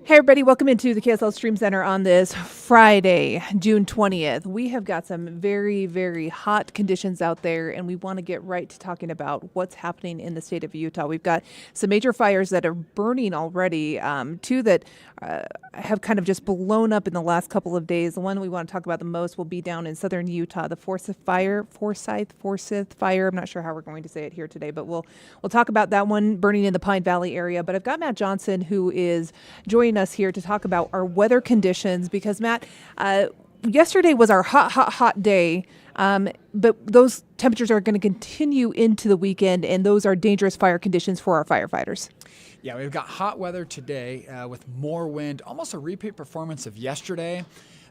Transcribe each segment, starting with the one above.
Hey everybody, welcome into the KSL Stream Center on this Friday, June 20th. We have got some very, very hot conditions out there, and we want to get right to talking about what's happening in the state of Utah. We've got some major fires that are burning already, two that have kind of just blown up in the last couple of days. The one we want to talk about the most will be down in southern Utah, the Forsyth Fire. I'm not sure how we're going to say it here today, but we'll talk about that one burning in the Pine Valley area. But I've got Matt Johnson, who is joining us here to talk about our weather conditions, because Matt, yesterday was our hot day, but those temperatures are going to continue into the weekend, and those are dangerous fire conditions for our firefighters. Yeah, we've got hot weather today with more wind, almost a repeat performance of yesterday,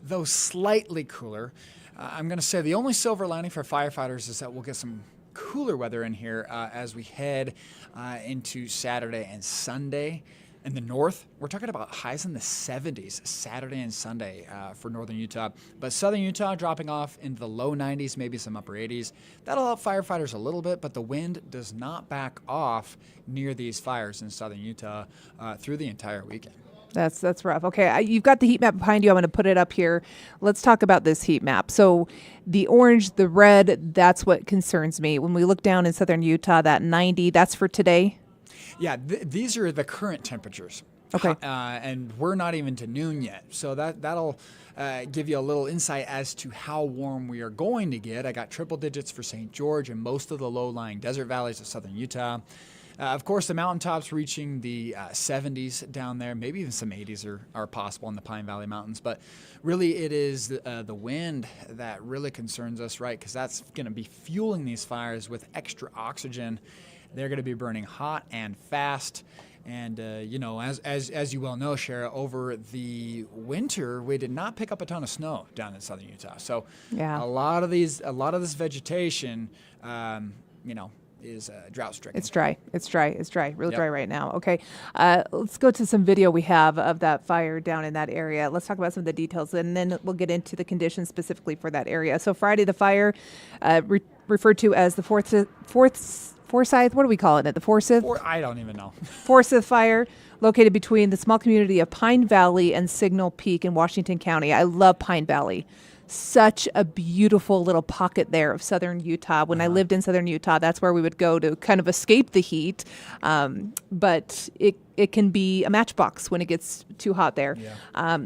though slightly cooler. I'm going to say the only silver lining for firefighters is that we'll get some cooler weather in here as we head into Saturday and Sunday. In the north, we're talking about highs in the 70s Saturday and Sunday for northern Utah. But southern Utah dropping off into the low 90s, maybe some upper 80s. That'll help firefighters a little bit, but the wind does not back off near these fires in southern Utah through the entire weekend. That's rough. Okay, you've got the heat map behind you. I'm going to put it up here. Let's talk about this heat map. So the orange, the red, that's what concerns me. When we look down in southern Utah, that 90, that's for today? Yeah, these are the current temperatures. Okay. And we're not even to noon yet. So that'll give you a little insight as to how warm we are going to get. I got triple digits for St. George and most of the low-lying desert valleys of southern Utah. Of course, the mountaintops reaching the 70s down there. Maybe even some 80s are possible in the Pine Valley Mountains. But really, it is the wind that really concerns us, right? Because that's going to be fueling these fires with extra oxygen. They're going to be burning hot and fast. And, as you well know, Shara, over the winter, we did not pick up a ton of snow down in southern Utah. So yeah, a lot of this vegetation, is drought stricken. It's dry, really Yep. dry right now. Okay, let's go to some video we have of that fire down in that area. Let's talk about some of the details, and then we'll get into the conditions specifically for that area. So Friday, the fire referred to as the Forsyth, what are we calling it? The Forsyth? I don't even know. Forsyth Fire, located between the small community of Pine Valley and Signal Peak in Washington County. I love Pine Valley. Such a beautiful little pocket there of southern Utah. When I lived in southern Utah, that's where we would go to kind of escape the heat. But it can be a matchbox when it gets too hot there. Yeah.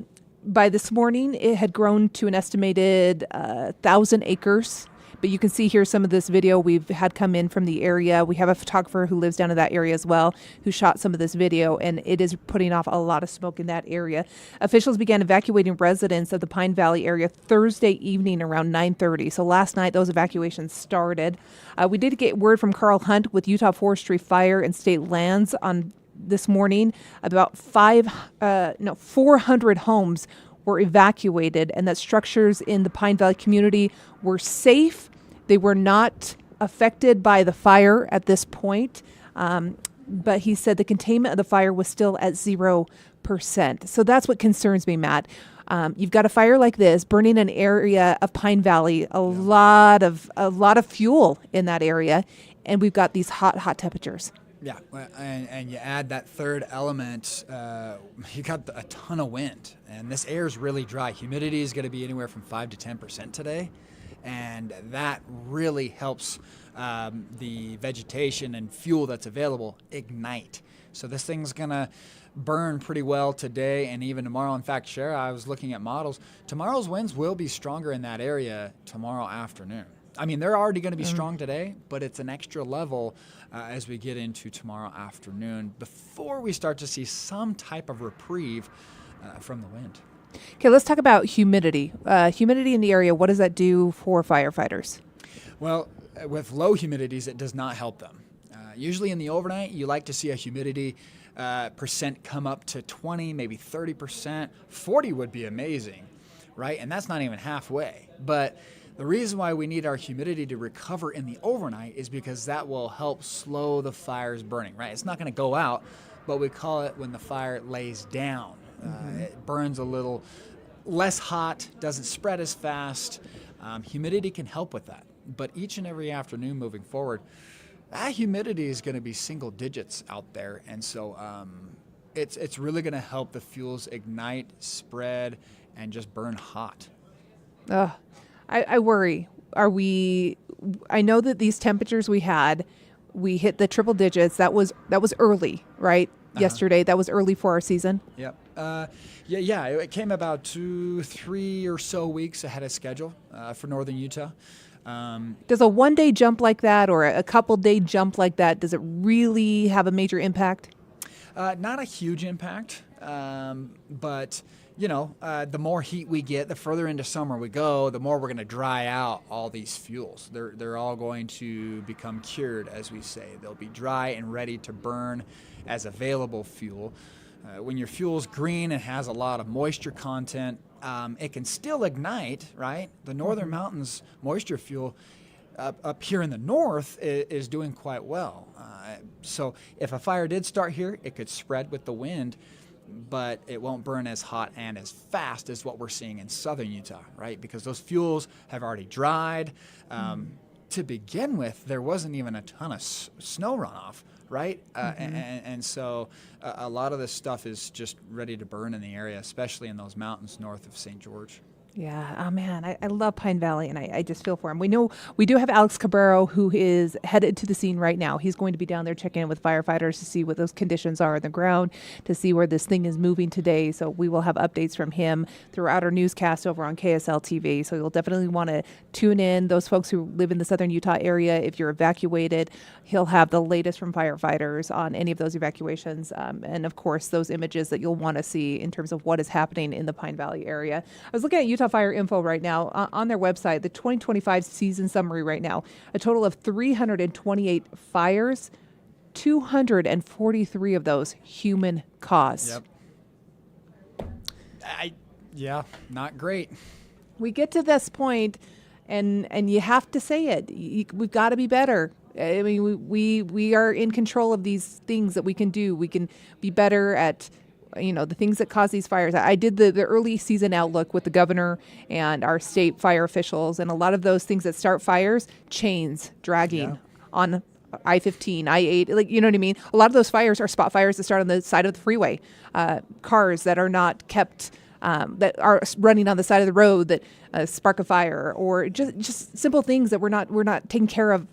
By this morning, it had grown to an estimated 1,000 acres. But you can see here some of this video we've had come in from the area. We have a photographer who lives down in that area as well, who shot some of this video, and it is putting off a lot of smoke in that area. Officials began evacuating residents of the Pine Valley area Thursday evening around 9:30. So last night, those evacuations started. We did get word from Carl Hunt with Utah Forestry Fire and State Lands on this morning. About 400 homes were evacuated, and that structures in the Pine Valley community were safe. They were not affected by the fire at this point, but he said the containment of the fire was still at 0%. So that's what concerns me, Matt. You've got a fire like this burning an area of Pine Valley, a lot of fuel in that area, and we've got these hot temperatures. Yeah, and you add that third element, you got a ton of wind, and this air is really dry. Humidity is going to be anywhere from 5 to 10% today, and that really helps the vegetation and fuel that's available ignite. So this thing's going to burn pretty well today and even tomorrow. In fact, Shara, I was looking at models. Tomorrow's winds will be stronger in that area tomorrow afternoon. I mean, they're already going to be strong today, but it's an extra level as we get into tomorrow afternoon before we start to see some type of reprieve from the wind. Okay, let's talk about humidity. Humidity in the area, what does that do for firefighters? Well, with low humidities, it does not help them. Usually in the overnight, you like to see a humidity percent come up to 20, maybe 30%. 40 would be amazing, right? And that's not even halfway. But the reason why we need our humidity to recover in the overnight is because that will help slow the fires burning, right? It's not going to go out, but we call it when the fire lays down. It burns a little less hot, doesn't spread as fast. Humidity can help with that. But each and every afternoon moving forward, that humidity is going to be single digits out there. And so it's really going to help the fuels ignite, spread, and just burn hot. I worry. I know that these temperatures we hit the triple digits. That was early, right? Yesterday, that was early for our season. Yep. Yeah. It came about 2-3 or so weeks ahead of schedule for northern Utah. Does a one-day jump like that or a couple-day jump like that, does it really have a major impact? Not a huge impact, but the more heat we get, the further into summer we go, the more we're going to dry out all these fuels. They're all going to become cured, as we say. They'll be dry and ready to burn as available fuel. When your fuel's green and has a lot of moisture content, it can still ignite, right? The northern mountains moisture fuel up here in the north is doing quite well. So if a fire did start here, it could spread with the wind, but it won't burn as hot and as fast as what we're seeing in southern Utah, right? Because those fuels have already dried. To begin with, there wasn't even a ton of snow runoff, right? And so a lot of this stuff is just ready to burn in the area, especially in those mountains north of St. George. Yeah. Oh, man. I love Pine Valley, and I just feel for him. We know we do have Alex Cabrero, who is headed to the scene right now. He's going to be down there checking in with firefighters to see what those conditions are on the ground, to see where this thing is moving today. So we will have updates from him throughout our newscast over on KSL TV. So you'll definitely want to tune in. Those folks who live in the southern Utah area, if you're evacuated, he'll have the latest from firefighters on any of those evacuations. And, of course, those images that you'll want to see in terms of what is happening in the Pine Valley area. I was looking at Utah Fire info right now on their website, the 2025 season summary right now, a total of 328 fires, 243 of those human caused. Yep. Not great. We get to this point and you have to say it. We've got to be better. I mean, we are in control of these things that we can do. We can be better at the things that cause these fires. I did the early season outlook with the governor and our state fire officials, and a lot of those things that start fires, chains dragging on I-15, I-8, you know what I mean? A lot of those fires are spot fires that start on the side of the freeway, cars that are not kept, that are running on the side of the road that spark a fire, or just simple things that we're not taking care of.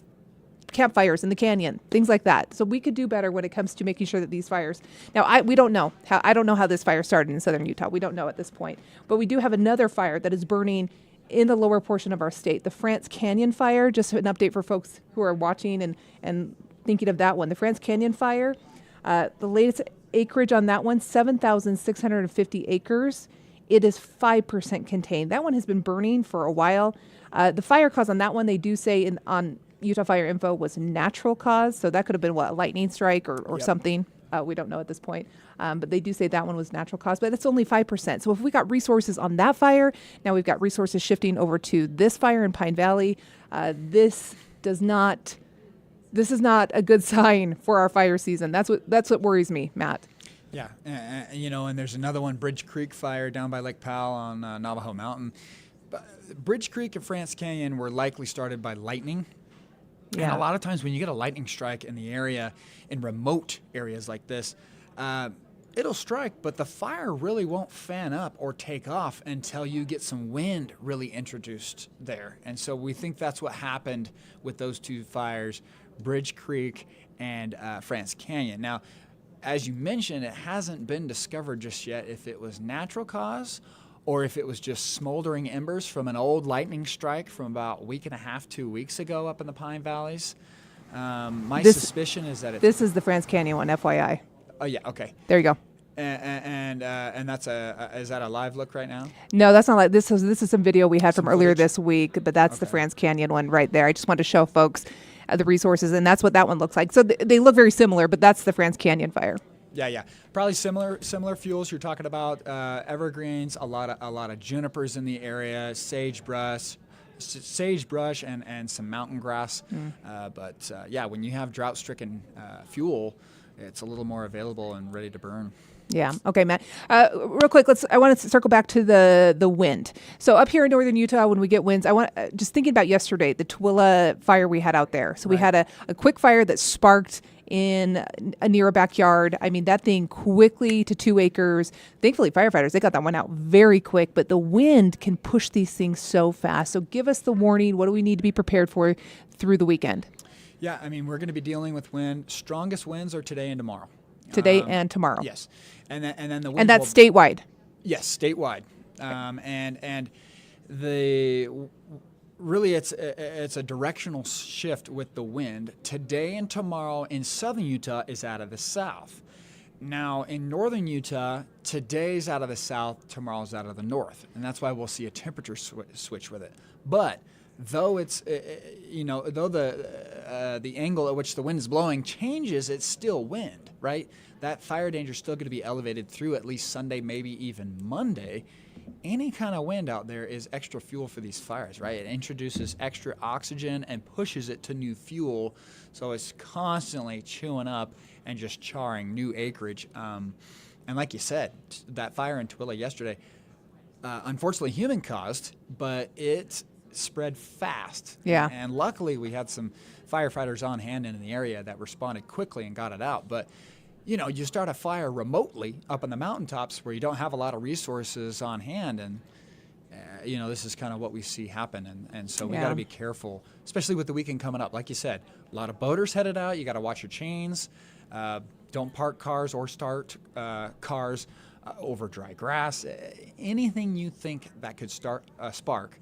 Campfires in the canyon, things like that. So we could do better when it comes to making sure that these fires. Now, I don't know how this fire started in southern Utah. We don't know at this point, but we do have another fire that is burning in the lower portion of our state. The France Canyon fire. Just an update for folks who are watching and thinking of that one. The France Canyon fire. The latest acreage on that one, 7,650 acres. It is 5% contained. That one has been burning for a while. The fire cause on that one, they do say on Utah Fire Info, was natural cause. So that could have been a lightning strike or something. We don't know at this point. But they do say that one was natural cause, but it's only 5%. So if we got resources on that fire, now we've got resources shifting over to this fire in Pine Valley. This is not a good sign for our fire season. That's what worries me, Matt. Yeah. And there's another one, Bridge Creek fire down by Lake Powell on Navajo Mountain. Bridge Creek and France Canyon were likely started by lightning. Yeah. And a lot of times when you get a lightning strike in the area, in remote areas like this, it'll strike, but the fire really won't fan up or take off until you get some wind really introduced there. And so we think that's what happened with those two fires, Bridge Creek and France Canyon. Now, as you mentioned, it hasn't been discovered just yet if it was natural cause or if it was just smoldering embers from an old lightning strike from about a week and a half, 2 weeks ago up in the Pine Valleys. My suspicion is that this is the France Canyon one, FYI. Oh yeah, okay. There you go. And that's is that a live look right now? No, that's not like this is some video we had from earlier this week, but that's the France Canyon one right there. I just wanted to show folks the resources, and that's what that one looks like. So they look very similar, but that's the France Canyon fire. Yeah. Probably similar fuels. You're talking about evergreens, a lot of junipers in the area, sagebrush, and some mountain grass. But when you have drought-stricken fuel, it's a little more available and ready to burn. Yeah. Okay, Matt. Real quick, I want to circle back to the wind. So up here in northern Utah, when we get winds, I want just thinking about yesterday, the Tooele fire we had out there. So we had a quick fire that sparked near a backyard. I mean, that thing quickly to 2 acres. Thankfully, firefighters, they got that one out very quick, but the wind can push these things so fast. So give us the warning. What do we need to be prepared for through the weekend? Yeah, I mean, we're going to be dealing with wind. Strongest winds are today and tomorrow. Today and tomorrow. Yes. And then the wind. And that's statewide. Yes, statewide. And the really it's a directional shift with the wind. Today and tomorrow in southern Utah is out of the south. Now in northern Utah, today's out of the south, tomorrow's out of the north, and that's why we'll see a temperature switch with it. But though it's though the angle at which the wind is blowing changes, it's still wind, right? That fire danger is still going to be elevated through at least Sunday, maybe even Monday. Any kind of wind out there is extra fuel for these fires, right? It introduces extra oxygen and pushes it to new fuel, so it's constantly chewing up and just charring new acreage. And like you said, that fire in Twila yesterday, unfortunately human caused, but it spread fast. Yeah. And luckily we had some firefighters on hand in the area that responded quickly and got it out. But you start a fire remotely up on the mountaintops where you don't have a lot of resources on hand, and this is kind of what we see happen, and so we got to be careful, especially with the weekend coming up. Like you said, a lot of boaters headed out. You got to watch your chains. Don't park cars or start cars over dry grass. Anything you think that could start a spark,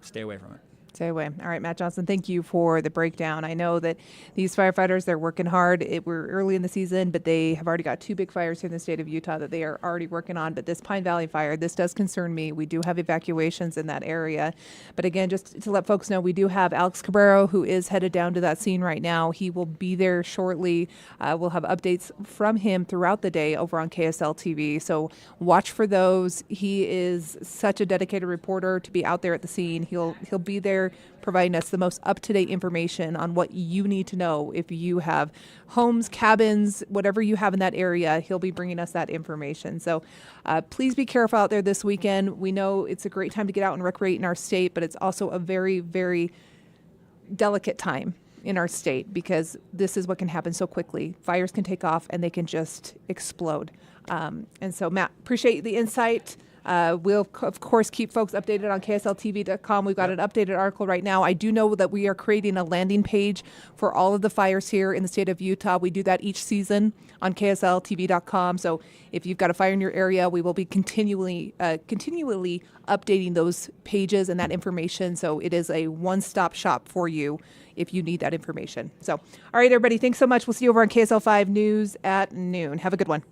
stay away from it. Stay away. All right, Matt Johnson, thank you for the breakdown. I know that these firefighters, they're working hard. We're early in the season, but they have already got 2 big fires here in the state of Utah that they are already working on. But this Pine Valley fire, this does concern me. We do have evacuations in that area. But again, just to let folks know, we do have Alex Cabrero, who is headed down to that scene right now. He will be there shortly. We'll have updates from him throughout the day over on KSL TV. So watch for those. He is such a dedicated reporter to be out there at the scene. He'll be there providing us the most up-to-date information on what you need to know. If you have homes, cabins, whatever you have in that area, he'll be bringing us that information. So please be careful out there this weekend. We know it's a great time to get out and recreate in our state, but it's also a very, very delicate time in our state because this is what can happen so quickly. Fires can take off and they can just explode. And so, Matt, appreciate the insight. We'll, of course, keep folks updated on KSLTV.com. We've got an updated article right now. I do know that we are creating a landing page for all of the fires here in the state of Utah. We do that each season on KSLTV.com. So if you've got a fire in your area, we will be continually updating those pages and that information. So it is a one-stop shop for you if you need that information. So, all right, everybody, thanks so much. We'll see you over on KSL 5 News at noon. Have a good one.